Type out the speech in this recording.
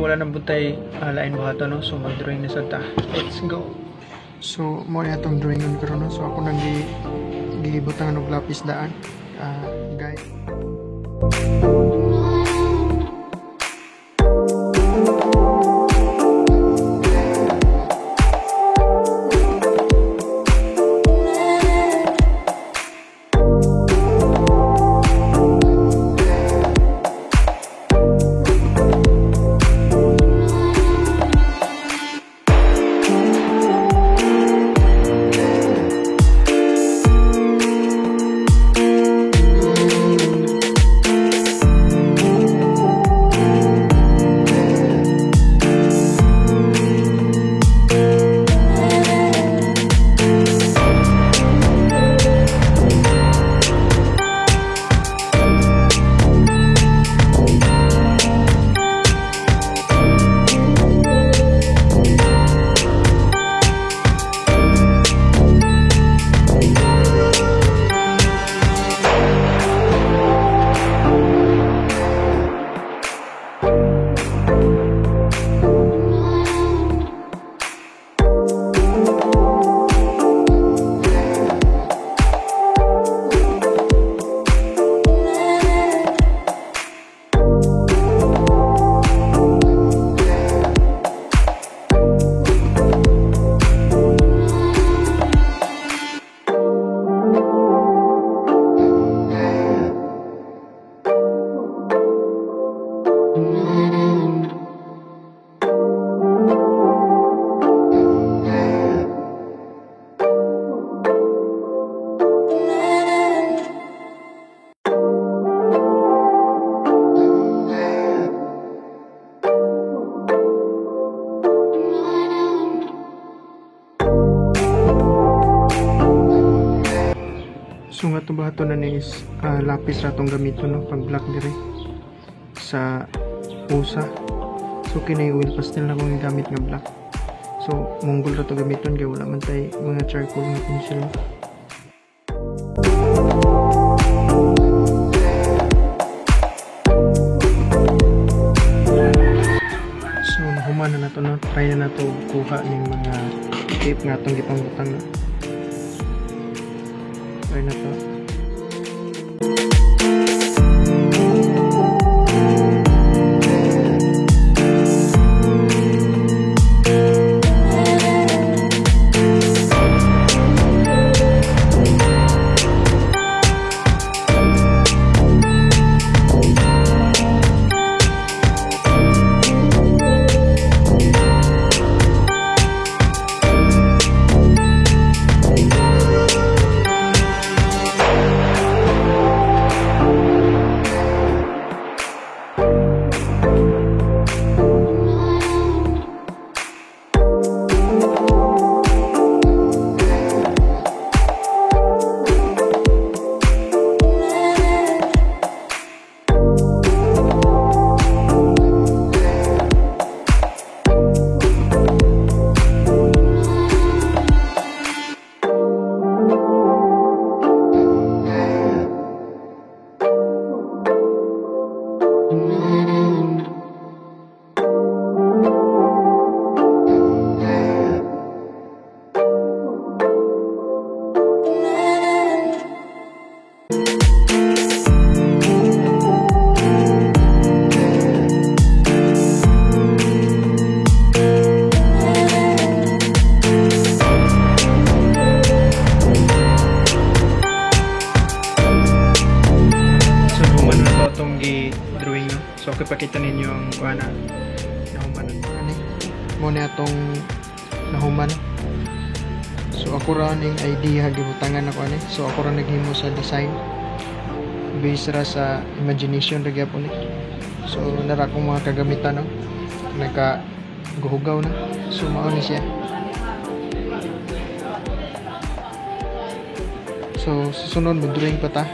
wala nang butay lain buhaton no. So mag-drawing na sa ta. Let's go. So mo na atong drawingon karon no. So ako nang gibutang og lapis daan. Guys. So nga ito bahato na is lapis ratong gamito no pag black dire sa usa. So kinay oil pastel na kong gamit nga black. So monggol rato gamiton kay wala man tay mga charcoal nga pencil. So nahuman na nato no, try na nato kuha ning mga tape nga atong gipangutang no. Try na to. Drawing no. So okay, pakita ninyo ang kuana nahuman ani mo na atong nahuman. So ako ra ning idea gibutangan ako ani. So ako ra naghimo sa design based ra sa imagination ra gyapon ni. So nara ko mga kagamitan no, naka guhugaw na. So mao ni siya. So susunod mo drawing pa ta.